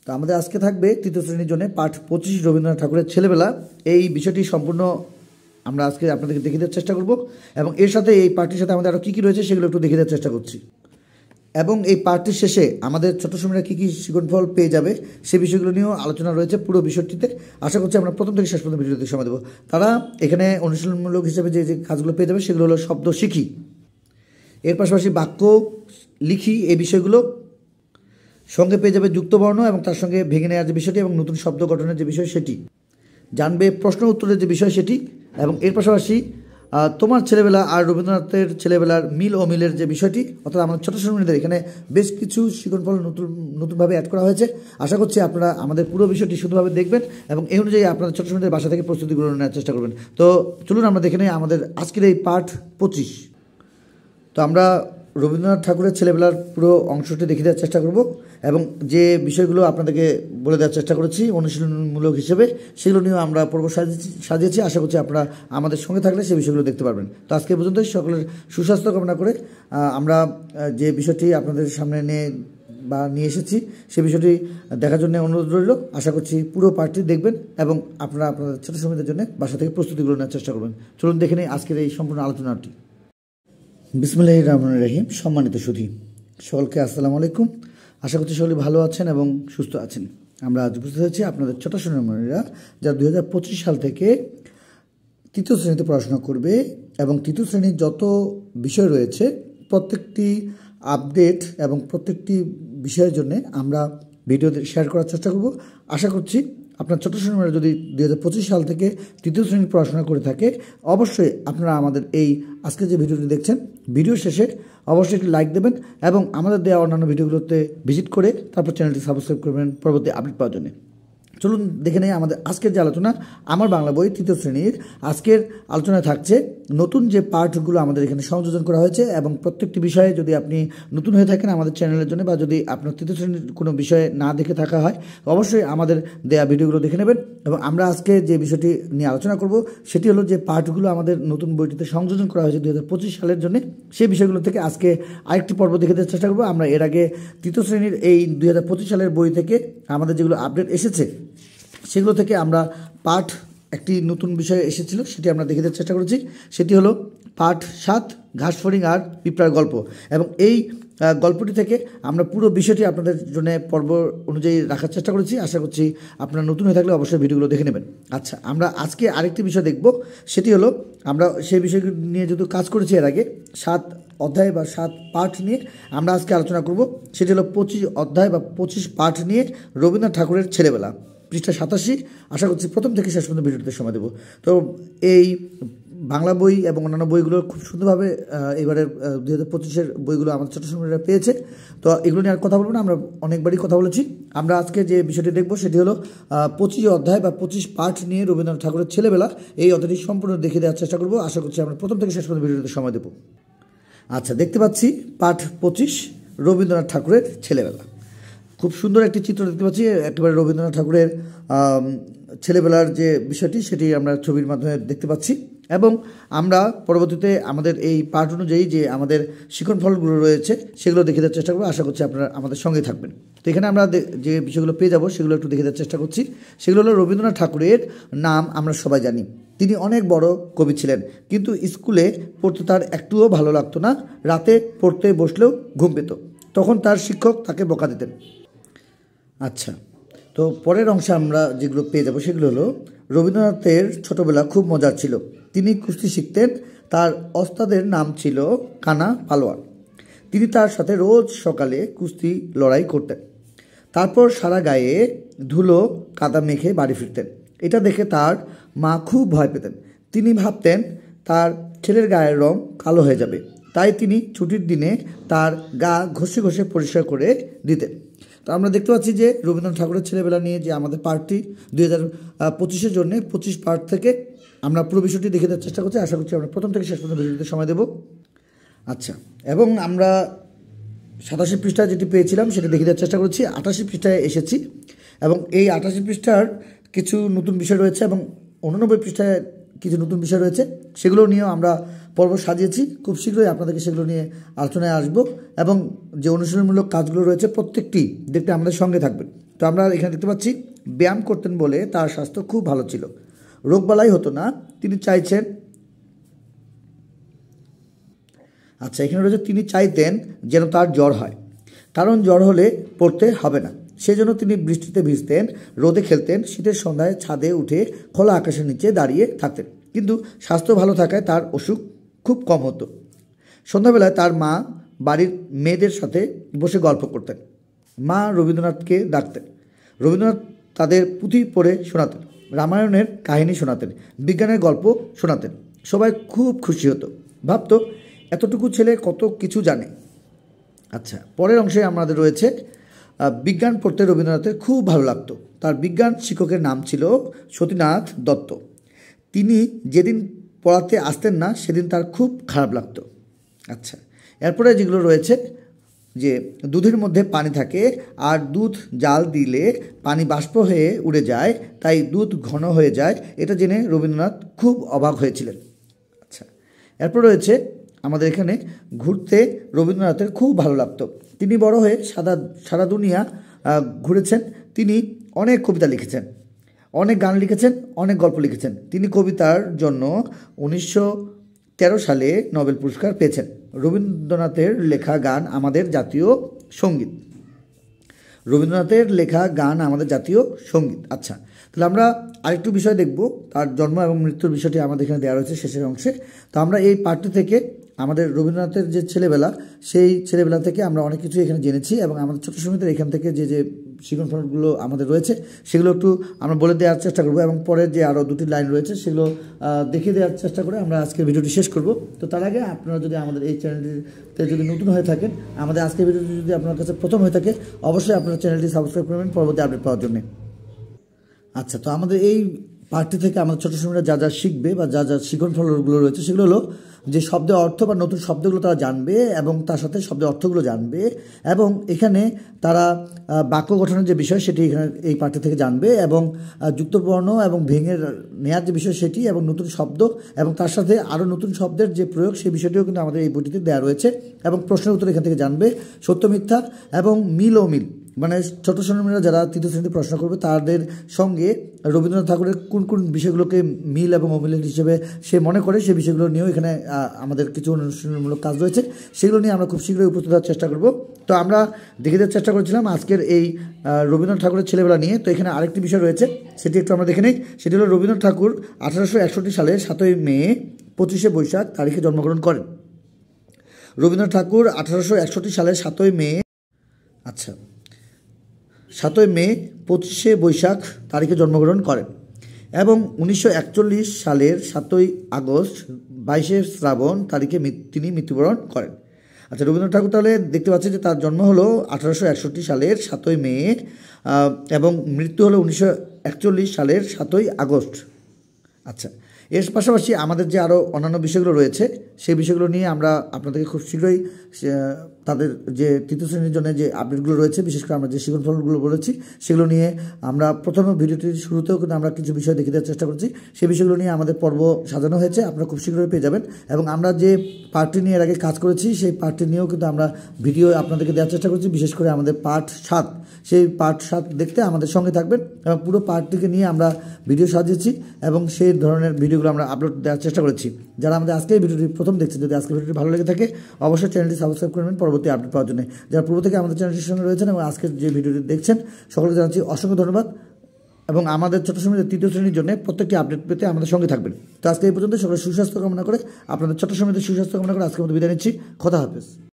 তো আমাদের আজকে থাকবে তৃতীয় শ্রেণীর জন্য পাঠ 25 রবীন্দ্রনাথ ঠাকুরের ছেলেবেলা। এই বিষয়টি সম্পূর্ণ আমরা আজকে আপনাদেরকে দেখিয়ে দেওয়ার চেষ্টা করব এবং এর সাথে এই পাঠটির সাথে আমাদের আরও কী কী রয়েছে সেগুলো একটু দেখিয়ে দেওয়ার চেষ্টা করছি। এবং এই পাঠটির শেষে আমাদের ছোট সময়রা কী কী শিক্ষণফল পেয়ে যাবে সে বিষয়গুলো নিয়েও আলোচনা রয়েছে পুরো বিষয়টিতে। আশা করছি আমরা প্রথম থেকে শেষ পর্যন্ত ভিডিওতে সময় দেবো। তারা এখানে অনুশীলনমূলক হিসেবে যে যে কাজগুলো পেয়ে যাবে সেগুলো হলো শব্দ শিখি, এর পাশাপাশি বাক্য লিখি, এই বিষয়গুলো সঙ্গে পেয়ে যাবে যুক্তবর্ণ এবং তার সঙ্গে ভেঙে নেওয়ার যে বিষয়টি এবং নতুন শব্দ গঠনের যে বিষয় সেটি জানবে, প্রশ্ন উত্তরের যে বিষয় সেটি, এবং এর পাশাপাশি তোমার ছেলেবেলা আর রবীন্দ্রনাথের ছেলেবেলার মিল ও মিলের যে বিষয়টি, অর্থাৎ আমাদের ছোটো শ্রেণীদের এখানে বেশ কিছু শিক্ষণফল নতুনভাবে অ্যাড করা হয়েছে। আশা করছি আপনারা আমাদের পুরো বিষয়টি শুধুভাবে দেখবেন এবং এই অনুযায়ী আপনাদের ছোটো শ্রেণীদের বাসা থেকে প্রস্তুতিগুলো নেওয়ার চেষ্টা করবেন। তো চলুন আমরা দেখে নিই আমাদের আজকের এই পাঠ 25। তো আমরা রবীন্দ্রনাথ ঠাকুরের ছেলেবেলার পুরো অংশটি দেখে দেওয়ার চেষ্টা করব এবং যে বিষয়গুলো আপনাদেরকে বলে দেওয়ার চেষ্টা করেছি অনুশীলনমূলক হিসেবে সেগুলো নিয়েও আমরা পর্ব সাজিয়েছি। আশা করছি আপনারা আমাদের সঙ্গে থাকলে সেই বিষয়গুলো দেখতে পারবেন। তো আজকে পর্যন্ত সকলের সুস্বাস্থ্য কামনা করে আমরা যে বিষয়টি আপনাদের সামনে নিয়ে এসেছি সে বিষয়টি দেখার জন্য অনুরোধ রইল। আশা করছি পুরো পাঠটি দেখবেন এবং আপনারা আপনাদের ছোটো সময়দের জন্য বাসা থেকে প্রস্তুতিগুলো নেওয়ার চেষ্টা করবেন। চলুন দেখে নিই আজকের এই সম্পূর্ণ আলোচনাটি। বিসমিল্লাহির রহমানির রহিম। সম্মানিত সুধী, সকলকে আসসালামু আলাইকুম। আশা করছি সকলে ভালো আছেন এবং সুস্থ আছেন। আমরা আজ উপস্থিত হয়েছি আপনাদের ছোট সোনামণিরা যারা 2025 সাল থেকে তৃতীয় শ্রেণীতে পড়াশোনা করবে এবং তৃতীয় শ্রেণীর যত বিষয় রয়েছে প্রত্যেকটি আপডেট এবং প্রত্যেকটি বিষয়ের জন্য আমরা ভিডিও শেয়ার করার চেষ্টা করব। আশা করছি আপনার ছোটো সোনামণিরা যদি 2025 সাল থেকে তৃতীয় শ্রেণীর পড়াশোনা করে থাকে অবশ্যই আপনারা আমাদের এই আজকে যে ভিডিওটি দেখছেন ভিডিও শেষে অবশ্যই একটি লাইক দেবেন এবং আমাদের দেওয়া অন্যান্য ভিডিওগুলোতে ভিজিট করে তারপর চ্যানেলটি সাবস্ক্রাইব করবেন পরবর্তী আপডেট পাওয়ার জন্য। চলুন দেখে নেই আমাদের আজকের যে আলোচনা। আমার বাংলা বই তৃতীয় শ্রেণীর আজকের আলোচনায় থাকছে নতুন যে পার্টগুলো আমাদের এখানে সংযোজন করা হয়েছে এবং প্রত্যেকটি বিষয়ে যদি আপনি নতুন হয়ে থাকেন আমাদের চ্যানেলের জন্য বা যদি আপনার তৃতীয় শ্রেণীর কোনো বিষয়ে না দেখে থাকা হয় অবশ্যই আমাদের দেয়া ভিডিওগুলো দেখে নেবেন। এবং আমরা আজকে যে বিষয়টি নিয়ে আলোচনা করব সেটি হলো যে পার্টগুলো আমাদের নতুন বইটিতে সংযোজন করা হয়েছে 2025 সালের জন্য সেই বিষয়গুলো থেকে আজকে আরেকটি পর্ব দেখে দেওয়ার চেষ্টা করব। আমরা এর আগে তৃতীয় শ্রেণীর এই 2025 সালের বই থেকে আমাদের যেগুলো আপডেট এসেছে সেগুলো থেকে আমরা পাঠ একটি নতুন বিষয় এসেছিল সেটি আমরা দেখে দেওয়ার চেষ্টা করেছি। সেটি হলো পাঠ 7 ঘাসফড়িং আর পিঁপড়ার গল্প এবং এই গল্পটি থেকে আমরা পুরো বিষয়টি আপনাদের জন্য পর্ব অনুযায়ী রাখার চেষ্টা করেছি। আশা করছি আপনারা নতুন হয়ে থাকলে অবশ্যই ভিডিওগুলো দেখে নেবেন। আচ্ছা, আমরা আজকে আরেকটি বিষয় দেখব সেটি হলো আমরা সেই বিষয়গুলো নিয়ে যেহেতু কাজ করেছি এর আগে 7 অধ্যায় বা 7 পাঠ নিয়ে আমরা আজকে আলোচনা করব। সেটি হলো 25 অধ্যায় বা 25 পাঠ নিয়ে রবীন্দ্রনাথ ঠাকুরের ছেলেবেলা, পৃষ্ঠা 87। আশা করছি প্রথম থেকে শেষ পর্যন্ত ভিডিওতে সময় দেবো। তো এই বাংলা বই এবং অন্যান্য বইগুলো খুব সুন্দরভাবে এবারের 2025-এর বইগুলো আমাদের ছোটো সময়রা পেয়েছে। তো এগুলো নিয়ে আর কথা বলবো না, আমরা অনেকবারই কথা বলেছি। আমরা আজকে যে বিষয়টি দেখব সেটি হলো 25 অধ্যায় বা 25 পাঠ নিয়ে রবীন্দ্রনাথ ঠাকুরের ছেলেবেলা। এই অধ্যায়টি সম্পূর্ণ দেখে দেওয়ার চেষ্টা করবো। আশা করছি আমরা প্রথম থেকে শেষ পর্যন্ত ভিডিওতে সময় দেবো। আচ্ছা, দেখতে পাচ্ছি পাঠ 25 রবীন্দ্রনাথ ঠাকুরের ছেলেবেলা। খুব সুন্দর একটি চিত্র দেখতে পাচ্ছি একেবারে রবীন্দ্রনাথ ঠাকুরের ছেলেবেলার যে বিষয়টি সেটি আমরা ছবির মাধ্যমে দেখতে পাচ্ছি এবং আমরা পরবর্তীতে আমাদের এই পাঠ অনুযায়ী যে আমাদের শিক্ষণফলগুলো রয়েছে সেগুলো দেখে দেওয়ার চেষ্টা করবো। আশা করছি আপনারা আমাদের সঙ্গে থাকবেন। তো এখানে আমরা যে বিষয়গুলো পেয়ে যাবো সেগুলো একটু দেখে দেওয়ার চেষ্টা করছি। সেগুলো হলো রবীন্দ্রনাথ ঠাকুরের নাম আমরা সবাই জানি, তিনি অনেক বড় কবি ছিলেন কিন্তু স্কুলে পড়তে তার একটুও ভালো লাগতো না। রাতে পড়তে বসলেও ঘুম পেত, তখন তার শিক্ষক তাকে বকা দিতেন। আচ্ছা, তো পরের অংশে আমরা যেগুলো পেয়ে যাবো সেগুলো হলো রবীন্দ্রনাথের ছোটোবেলা খুব মজার ছিল। তিনি কুস্তি শিখতেন, তার ওস্তাদের নাম ছিল কানা পালোয়ান। তিনি তার সাথে রোজ সকালে কুস্তি লড়াই করতেন, তারপর সারা গায়ে ধুলো কাদা মেখে বাড়ি ফিরতেন। এটা দেখে তার মা খুব ভয় পেতেন। তিনি ভাবতেন তার ছেলের গায়ের রং কালো হয়ে যাবে, তাই তিনি ছুটির দিনে তার গা ঘষে ঘষে পরিষ্কার করে দিতেন। তো আমরা দেখতে পাচ্ছি যে রবীন্দ্রনাথ ঠাকুরের ছেলেবেলা নিয়ে যে আমাদের পার্টটি 2025-এর জন্য 25 পার্ট থেকে আমরা পুরো বিষয়টি দেখে দেওয়ার চেষ্টা করছি। আশা করছি আমরা প্রথম থেকে শেষ পর্যন্ত ভিডিওতে সময় দেব। আচ্ছা, এবং আমরা 87 পৃষ্ঠায় যেটি পেয়েছিলাম সেটা দেখে দেওয়ার চেষ্টা করছি। 88 পৃষ্ঠায় এসেছি এবং এই 88 পৃষ্ঠার কিছু নতুন বিষয় রয়েছে এবং 89 পৃষ্ঠায় কিছু নতুন বিষয় রয়েছে, সেগুলো নিয়েও আমরা পর্ব সাজিয়েছি, খুব শীঘ্রই আপনাদেরকে সেগুলো নিয়ে আলোচনায় আসব এবং যে অনুশীলনমূলক কাজগুলো রয়েছে প্রত্যেকটি দেখতে আমাদের সঙ্গে থাকবেন। তো আমরা এখানে দেখতে পাচ্ছি ব্যায়াম করতেন বলে তার স্বাস্থ্য খুব ভালো ছিল, রোগবালাই হতো না, তিনি চাইছেন। আচ্ছা, এখানে রয়েছে তিনি চাইতেন যেন তার জ্বর হয়, কারণ জ্বর হলে পড়তে হবে না, সেজন্য তিনি বৃষ্টিতে ভিজতেন, রোদে খেলতেন, শীতের সন্ধ্যায় ছাদে উঠে খোলা আকাশের নিচে দাঁড়িয়ে থাকতেন, কিন্তু স্বাস্থ্য ভালো থাকায় তার অসুখ খুব কম হতো। সন্ধ্যাবেলায় তার মা বাড়ির মেয়েদের সাথে বসে গল্প করতেন, মা রবীন্দ্রনাথকে ডাকতেন, রবীন্দ্রনাথ তাদের পুঁথি পড়ে শোনাতেন, রামায়ণের কাহিনী শোনাতেন, বিজ্ঞানের গল্প শোনাতেন, সবাই খুব খুশি হতো, ভাবতো এতটুকু ছেলে কত কিছু জানে। আচ্ছা, পরের অংশে আমাদের রয়েছে বিজ্ঞান পড়তে রবীন্দ্রনাথের খুব ভালো লাগতো, তার বিজ্ঞান শিক্ষকের নাম ছিল সতীনাথ দত্ত, তিনি যেদিন পড়াতে আসতেন না সেদিন তার খুব খারাপ লাগতো। আচ্ছা, এরপরে যেগুলো রয়েছে যে দুধের মধ্যে পানি থাকে আর দুধ জাল দিলে পানি বাষ্প হয়ে উড়ে যায়, তাই দুধ ঘন হয়ে যায়, এটা জেনে রবীন্দ্রনাথ খুব অবাক হয়েছিলেন। আচ্ছা, এরপর রয়েছে আমাদের এখানে ঘুরতে রবীন্দ্রনাথের খুব ভালো লাগতো, তিনি বড় হয়ে সারা দুনিয়া ঘুরেছেন, তিনি অনেক কবিতা লিখেছেন, অনেক গান লিখেছেন, অনেক গল্প লিখেছেন, তিনি কবিতার জন্য 1913 সালে নোবেল পুরস্কার পেয়েছেন। রবীন্দ্রনাথের লেখা গান আমাদের জাতীয় সঙ্গীত, রবীন্দ্রনাথের লেখা গান আমাদের জাতীয় সঙ্গীত। আচ্ছা, তাহলে আমরা আরেকটু বিষয় দেখব, তার জন্ম এবং মৃত্যুর বিষয়টি আমাদের এখানে দেওয়া রয়েছে শেষের অংশে। তো আমরা এই পার্টটি থেকে আমাদের রবীন্দ্রনাথের যে ছেলেবেলা, সেই ছেলেবেলা থেকে আমরা অনেক কিছু এখানে জেনেছি এবং আমাদের ছোট সমিতির এখান থেকে যে যে শিক্ষণফলগুলো আমাদের রয়েছে সেগুলো একটু আমরা বলে দেওয়ার চেষ্টা করব এবং পরের যে আরও দুটি লাইন রয়েছে সেগুলো দেখিয়ে দেওয়ার চেষ্টা করে আমরা আজকের ভিডিওটি শেষ করব। তো তার আগে আপনারা যদি আমাদের এই চ্যানেলটিতে যদি নতুন হয়ে থাকেন, আমাদের আজকের ভিডিওটি যদি আপনার কাছে প্রথম হয়ে থাকে, অবশ্যই আপনারা চ্যানেলটি সাবস্ক্রাইব করবেন পরবর্তী আপডেট পাওয়ার জন্য। আচ্ছা, তো আমাদের এই পার্টটি থেকে আমাদের ছোটো সময়রা যা যা শিখবে বা যা যা শিক্ষণফলগুলো রয়েছে সেগুলো হলো যে শব্দের অর্থ বা নতুন শব্দগুলো তারা জানবে এবং তার সাথে শব্দের অর্থগুলো জানবে এবং এখানে তারা বাক্য গঠনের যে বিষয় সেটি এখানে এই পার্টটি থেকে জানবে এবং যুক্তবর্ণ এবং ভেঙে নেওয়ার যে বিষয় সেটি এবং নতুন শব্দ এবং তার সাথে আরও নতুন শব্দের যে প্রয়োগ সেই বিষয়টিও কিন্তু আমাদের এই বইটিতে দেওয়া রয়েছে এবং প্রশ্নের উত্তর এখান থেকে জানবে, সত্য মিথ্যা এবং মিল ও মিল, মানে ছোটো সন্তানেরা যারা তৃতীয় শ্রেণীতে প্রশ্ন করবে তাদের সঙ্গে রবীন্দ্রনাথ ঠাকুরের কোন কোন বিষয়গুলোকে মিল এবং অমিল হিসেবে সে মনে করে সেই বিষয়গুলো নিয়েও এখানে আমাদের কিছু অনুশীলনমূলক কাজ রয়েছে, সেগুলো নিয়ে আমরা খুব শীঘ্রই উপস্থিত হওয়ার চেষ্টা করব। তো আমরা দেখে দেওয়ার চেষ্টা করেছিলাম আজকের এই রবীন্দ্রনাথ ঠাকুরের ছেলেবেলা নিয়ে। তো এখানে আরেকটি বিষয় রয়েছে সেটি একটু আমরা দেখে নিই। সেটি হলো রবীন্দ্রনাথ ঠাকুর 1861 সালে 7ই মে 25শে বৈশাখ তারিখে জন্মগ্রহণ করেন। রবীন্দ্রনাথ ঠাকুর 1861 সালে 7ই মে 7ই মে 25শে বৈশাখ তারিখে জন্মগ্রহণ করেন এবং 1941 সালের 7ই আগস্ট 22শে শ্রাবণ তারিখে তিনি মৃত্যুবরণ করেন। আচ্ছা, রবীন্দ্রনাথ ঠাকুর তাহলে দেখতে পাচ্ছি যে তার জন্ম হলো 1861 সালের 7ই মে এবং মৃত্যু হলো 1941 সালের 7ই আগস্ট। আচ্ছা, এর পাশাপাশি আমাদের যে আরও অন্যান্য বিষয়গুলো রয়েছে সেই বিষয়গুলো নিয়ে আমরা আপনাদেরকে খুব শীঘ্রই তাদের যে তৃতীয় শ্রেণীর জন্য যে আপডেটগুলো রয়েছে, বিশেষ করে আমরা যে শিক্ষণফলগুলো বলেছি সেগুলো নিয়ে আমরা প্রথমে ভিডিওটির শুরুতেও কিন্তু আমরা কিছু বিষয় দেখে দেওয়ার চেষ্টা করছি, সেই বিষয়গুলো নিয়ে আমাদের পর্ব সাজানো হয়েছে, আপনারা খুব শীঘ্রই পেয়ে যাবেন এবং আমরা যে পার্টটি নিয়ে এর আগে কাজ করেছি সেই পার্টটি নিয়েও কিন্তু আমরা ভিডিও আপনাদেরকে দেওয়ার চেষ্টা করছি, বিশেষ করে আমাদের পার্ট 7, সেই পার্ট 7 দেখতে আমাদের সঙ্গে থাকবেন এবং পুরো পার্টটিকে নিয়ে আমরা ভিডিও সাজিয়েছি এবং সেই ধরনের ভিডিওগুলো আমরা আপলোড দেওয়ার চেষ্টা করেছি। যারা আমাদের আজকের ভিডিওটি প্রথম দেখছেন, যদি আজকের ভিডিওটি ভালো লেগে থাকে অবশ্যই চ্যানেলটি সাবস্ক্রাইব করবেন পরবর্তী আপডেট পাওয়ার জন্য। যারা পূর্ব থেকে আমাদের চ্যানেলটির সঙ্গে রয়েছেন এবং আজকের যে ভিডিওটি দেখছেন সকলকে জানাচ্ছি অসংখ্য ধন্যবাদ এবং আমাদের ছোট সমিতির তৃতীয় শ্রেণীর জন্য প্রত্যেকটি আপডেট পেতে আমাদের সঙ্গে থাকবেন। তো আজকে এই পর্যন্ত সকলের সুস্বাস্থ্য কামনা করে, আপনাদের ছোট সমিতির সুস্বাস্থ্য কামনা করে আজকের মতো বিদায় নিচ্ছি। খোদা হাফেজ।